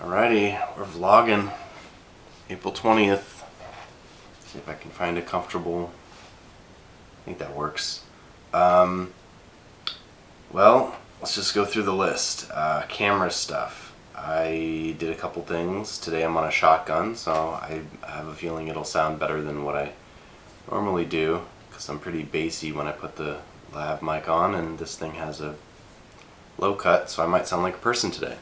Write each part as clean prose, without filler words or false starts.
Alrighty, we're vlogging April 20th. See if I can find a comfortable. I think that works. Well, let's just go through the list. Camera stuff. I did a couple things. Today I'm on a shotgun, so I have a feeling it'll sound better than what I normally do, because I'm pretty bassy when I put the lav mic on, and this thing has a low cut, so I might sound like a person today.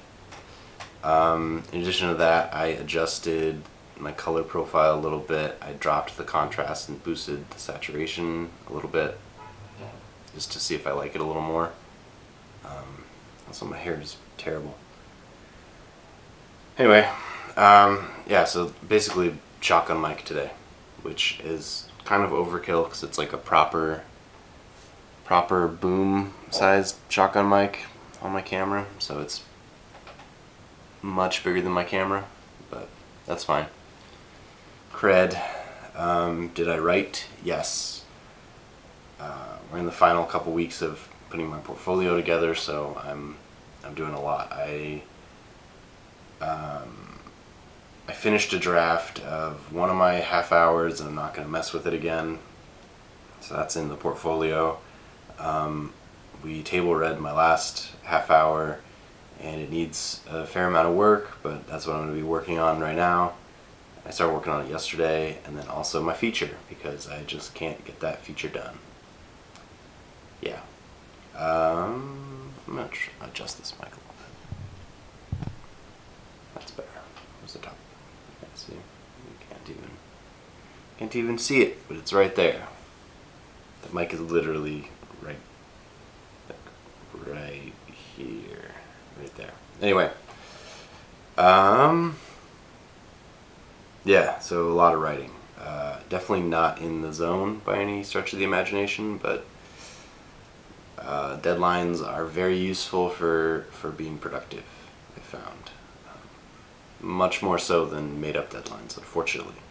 In addition to that, I adjusted my color profile a little bit. I dropped the contrast and boosted the saturation a little bit, just to see if I like it a little more. Also, my hair is terrible. Anyway, yeah, so basically shotgun mic today, which is kind of overkill because it's like a proper boom sized shotgun mic on my camera, so it's much bigger than my camera, but that's fine. Cred. Did I write? Yes. We're in the final couple weeks of putting my portfolio together, so I'm doing a lot. I finished a draft of one of my half hours, and I'm not going to mess with it again, so that's in the portfolio. We table read my last half hour, and it needs a fair amount of work, but that's what I'm going to be working on right now. I started working on it yesterday, and then also my feature, because I just can't get that feature done. Yeah. I'm going to adjust this mic a little bit. That's better. Where's the top? You can't see. You can't even see it, but it's right there. The mic is literally right here. Right there. Anyway. Yeah, so a lot of writing. Definitely not in the zone by any stretch of the imagination, but deadlines are very useful for being productive, I found. Much more so than made-up deadlines, unfortunately.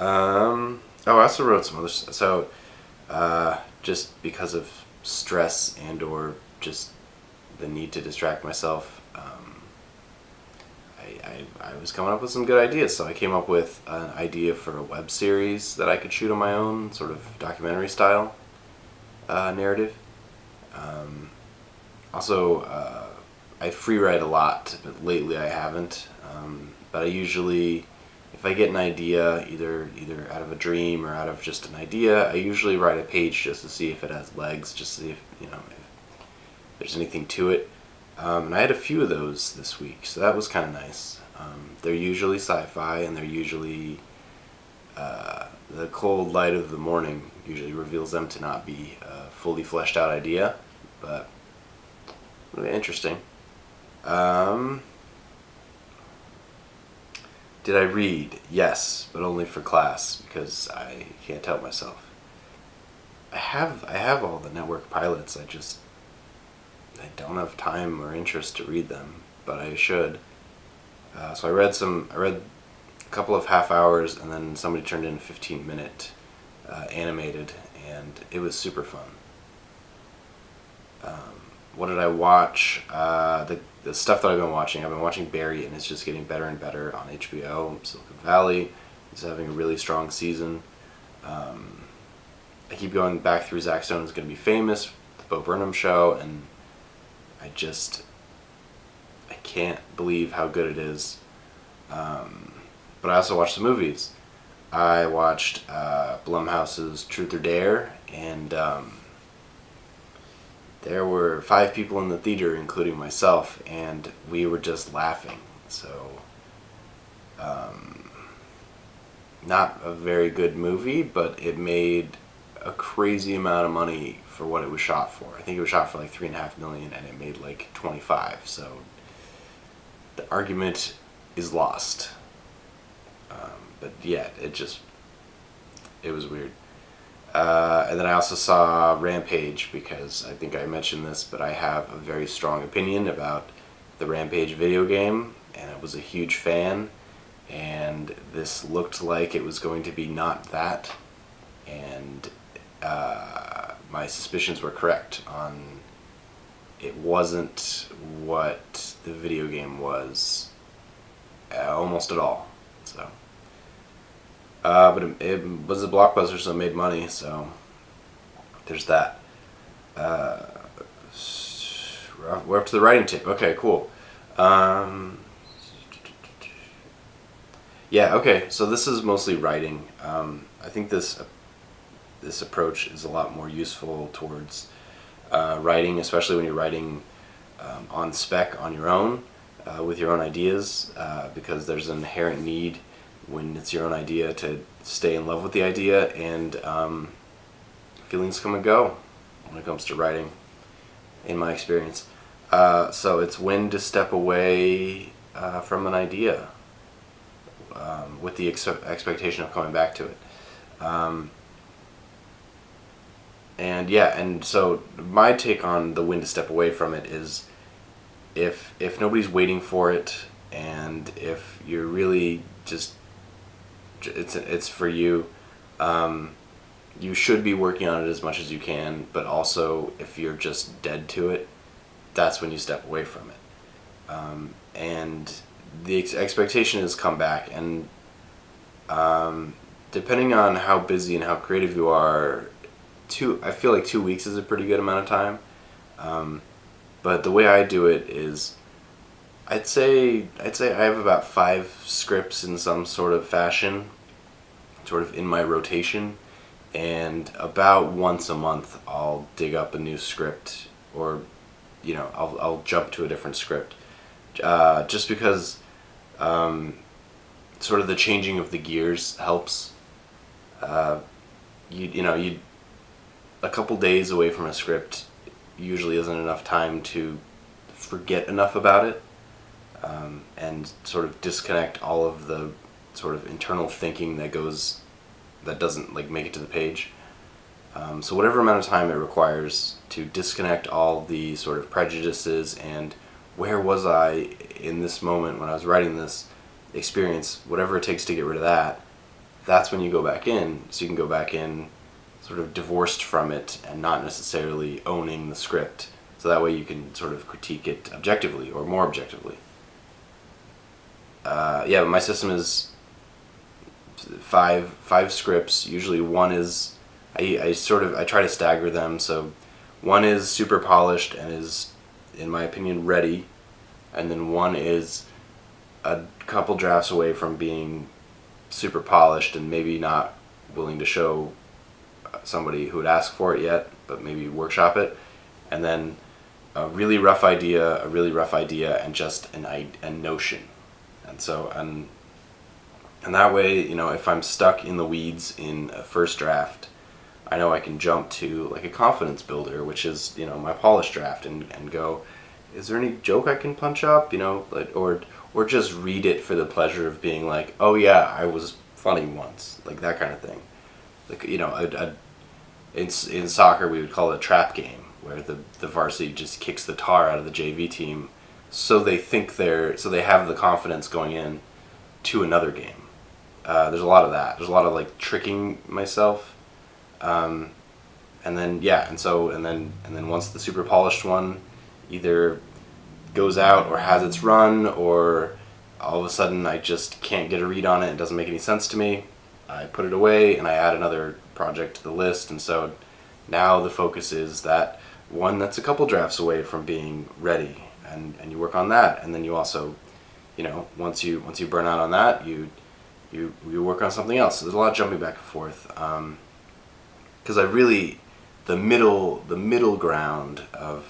Oh, I also wrote some other stuff. So, just because of stress and or just the need to distract myself, I was coming up with some good ideas. So I came up with an idea for a web series that I could shoot on my own, sort of documentary style narrative. Also, I free write a lot, but lately I haven't. But I usually, if I get an idea, either out of a dream or out of just an idea, I usually write a page just to see if it has legs, just to see if if there's anything to it. And I had a few of those this week, so that was kind of nice. They're usually sci-fi, and they're usually the cold light of the morning usually reveals them to not be a fully fleshed out idea, but really interesting. Did I read? Yes, but only for class because I can't help myself. I have all the network pilots. I don't have time or interest to read them, but I should. So I read a couple of half hours, and then somebody turned in a 15-minute animated, and it was super fun. What did I watch? The stuff that I've been watching Barry, and it's just getting better and better on HBO. Silicon Valley is having a really strong season. I keep going back through Zach Stone's Gonna Be Famous, the Bo Burnham show, and I can't believe how good it is. But I also watched the movies. I watched Blumhouse's Truth or Dare, and there were 5 people in the theater, including myself, and we were just laughing. So, not a very good movie, but it made a crazy amount of money for what it was shot for. I think it was shot for like $3.5 million, and it made like 25. So the argument is lost. But yeah, it was weird. And then I also saw Rampage, because I think I mentioned this, but I have a very strong opinion about the Rampage video game, and I was a huge fan, and this looked like it was going to be not that, and my suspicions were correct on it wasn't what the video game was almost at all. So, but it was a blockbuster, so it made money. So there's that. We're up to the writing tip. Okay, cool. Yeah, okay. So this is mostly writing. I think this approach is a lot more useful towards writing, especially when you're writing on spec on your own with your own ideas, because there's an inherent need when it's your own idea to stay in love with the idea, and feelings come and go when it comes to writing, in my experience. So it's when to step away from an idea with the expectation of coming back to it. And yeah, and so my take on the when to step away from it is if nobody's waiting for it, and if you're really just it's for you, you should be working on it as much as you can. But also, if you're just dead to it, that's when you step away from it. And the expectation is come back, and depending on how busy and how creative you are, I feel like 2 weeks is a pretty good amount of time. But the way I do it is, I'd say I have about 5 scripts in some sort of fashion, sort of in my rotation, and about once a month I'll dig up a new script, or I'll jump to a different script, just because sort of the changing of the gears helps. You a couple days away from a script usually isn't enough time to forget enough about it, and sort of disconnect all of the sort of internal thinking that doesn't like make it to the page. So whatever amount of time it requires to disconnect all the sort of prejudices and where was I in this moment when I was writing this experience, whatever it takes to get rid of that, that's when you go back in. So you can go back in sort of divorced from it and not necessarily owning the script. So that way you can sort of critique it objectively, or more objectively. Yeah, but my system is five scripts. Usually one is, I try to stagger them. So one is super polished and is, in my opinion, ready, and then one is a couple drafts away from being super polished and maybe not willing to show somebody who would ask for it yet, but maybe workshop it, and then a really rough idea, and just a notion. And so and that way, if I'm stuck in the weeds in a first draft, I know I can jump to like a confidence builder, which is my polished draft, and go, is there any joke I can punch up, like, or just read it for the pleasure of being like, oh yeah, I was funny once, like that kind of thing. Like in soccer we would call it a trap game, where the varsity just kicks the tar out of the JV team, so they have the confidence going in to another game. There's a lot of that. There's a lot of like tricking myself, and then once the super polished one either goes out or has its run, or all of a sudden I just can't get a read on it, it doesn't make any sense to me, I put it away and I add another project to the list. And so now the focus is that one that's a couple drafts away from being ready, and you work on that. And then you also, once you burn out on that, you work on something else. So there's a lot of jumping back and forth, because the middle ground of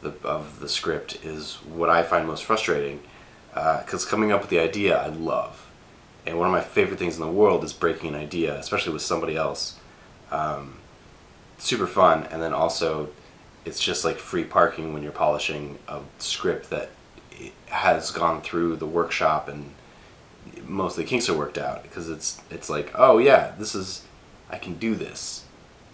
the script is what I find most frustrating, because coming up with the idea I love, and one of my favorite things in the world is breaking an idea, especially with somebody else. Super fun, and then also it's just like free parking when you're polishing a script that has gone through the workshop and most of the kinks are worked out, because it's like, oh yeah, I can do this.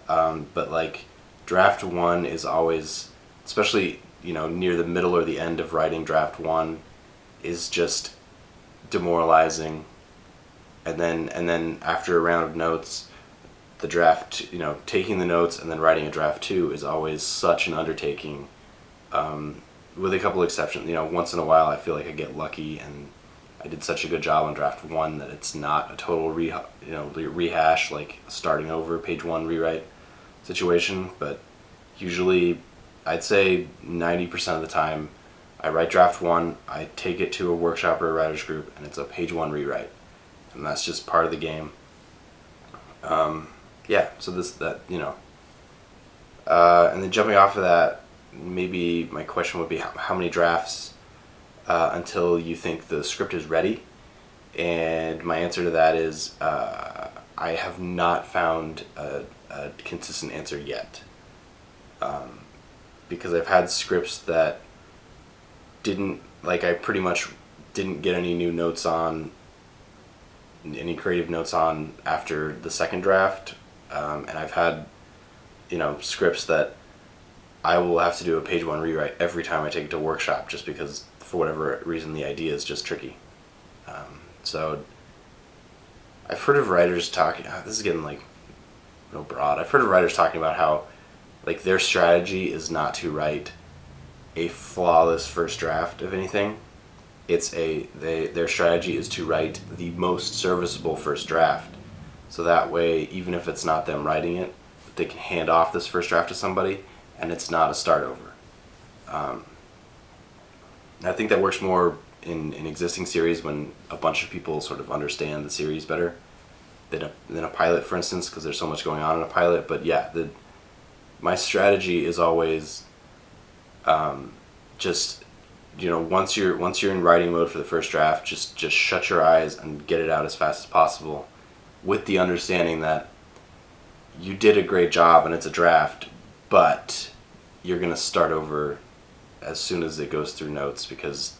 But like draft one is always, especially near the middle or the end of writing draft one, is just demoralizing. And then after a round of notes, the draft, taking the notes and then writing a draft two is always such an undertaking, with a couple exceptions. Once in a while I feel like I get lucky, and I did such a good job on draft 1 that it's not a total rehash, like starting over, page 1 rewrite situation. But usually, I'd say 90% of the time, I write draft 1, I take it to a workshop or a writer's group, and it's a page 1 rewrite, and that's just part of the game. Yeah, so and then jumping off of that, maybe my question would be how many drafts until you think the script is ready? And my answer to that is I have not found a consistent answer yet. Because I've had scripts that I pretty much didn't get any new notes on, any creative notes on after the second draft. And I've had, scripts that I will have to do a page 1 rewrite every time I take it to workshop, just because for whatever reason the idea is just tricky. So I've heard of writers talking, this is getting real broad. I've heard of writers talking about how their strategy is not to write a flawless first draft of anything. Their strategy is to write the most serviceable first draft. So that way, even if it's not them writing it, they can hand off this first draft to somebody, and it's not a start over. I think that works more in existing series when a bunch of people sort of understand the series better than a pilot, for instance, because there's so much going on in a pilot. But yeah, my strategy is always just once you're in writing mode for the first draft, just shut your eyes and get it out as fast as possible, with the understanding that you did a great job and it's a draft, but you're gonna start over as soon as it goes through notes, because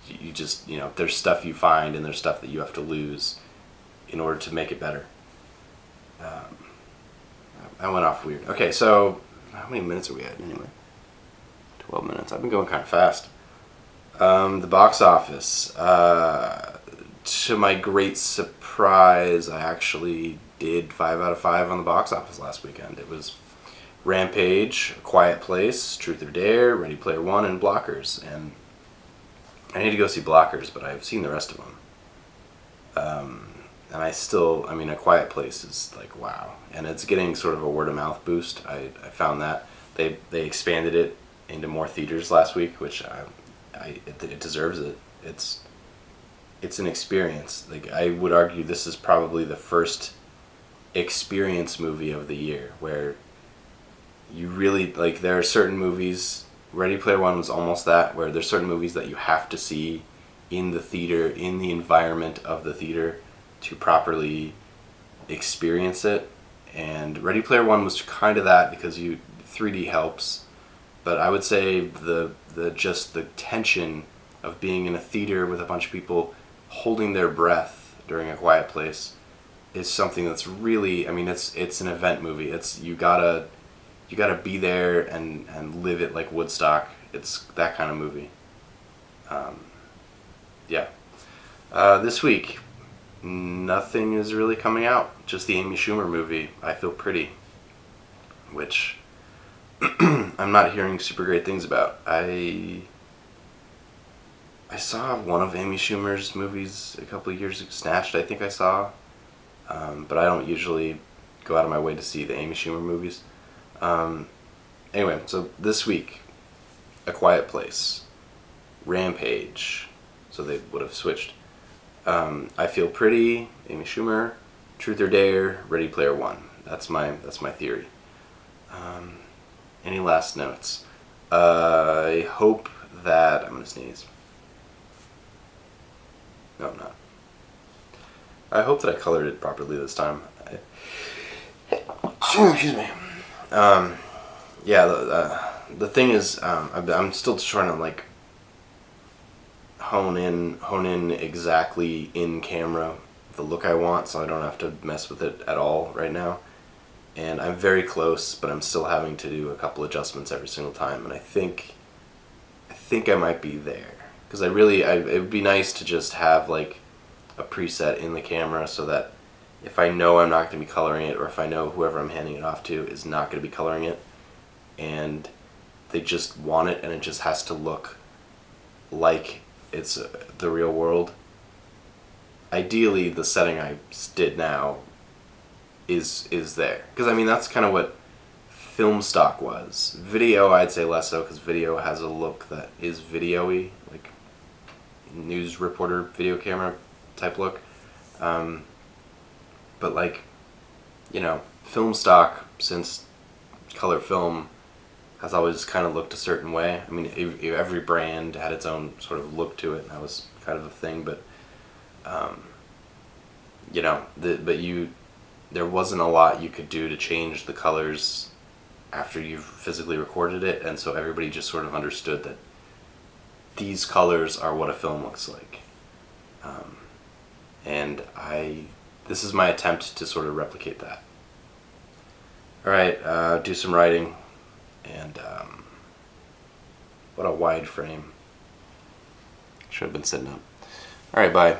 you just there's stuff you find and there's stuff that you have to lose in order to make it better. I went off weird. Okay, so how many minutes are we at anyway? 12 minutes. I've been going kind of fast. The box office. To my great surprise, I actually did 5 out of 5 on the box office last weekend. It was Rampage, A Quiet Place, Truth or Dare, Ready Player One, and Blockers. And I need to go see Blockers, but I've seen the rest of them. And A Quiet Place is wow. And it's getting sort of a word of mouth boost. I found that. They expanded it into more theaters last week, which it deserves it. It's an experience. I would argue this is probably the first experience movie of the year, where you really there are certain movies. Ready Player One was almost that, where there's certain movies that you have to see in the theater, in the environment of the theater, to properly experience it. And Ready Player One was kind of that, because 3D helps, but I would say the tension of being in a theater with a bunch of people holding their breath during A Quiet Place is something that's really, it's an event movie. You gotta be there and live it like Woodstock. It's that kind of movie. Yeah. This week, nothing is really coming out. Just the Amy Schumer movie, I Feel Pretty, which I'm not hearing super great things about. I saw one of Amy Schumer's movies a couple of years ago, Snatched, I think I saw. But I don't usually go out of my way to see the Amy Schumer movies. Anyway, so this week, A Quiet Place, Rampage, so they would have switched. I Feel Pretty, Amy Schumer, Truth or Dare, Ready Player One. That's my theory. Any last notes? I hope that I'm gonna sneeze. No, I'm not. I hope that I colored it properly this time. Excuse me. Yeah, the thing is, I'm still trying to hone in exactly in camera the look I want, so I don't have to mess with it at all right now. And I'm very close, but I'm still having to do a couple adjustments every single time. And I think I might be there, because it would be nice to just have a preset in the camera, so that if I know I'm not going to be coloring it, or if I know whoever I'm handing it off to is not going to be coloring it, and they just want it, and it just has to look like it's the real world. Ideally, the setting I did now is there, because I mean that's kind of what film stock was. Video, I'd say less so, because video has a look that is video-y, like news reporter video camera type look. But like, you know, film stock, since color film has always kind of looked a certain way. I mean, every brand had its own sort of look to it, and that was kind of a thing. But you know, there wasn't a lot you could do to change the colors after you've physically recorded it, and so everybody just sort of understood that these colors are what a film looks like. And this is my attempt to sort of replicate that. All right, do some writing, and what a wide frame. Should have been sitting up. All right, bye.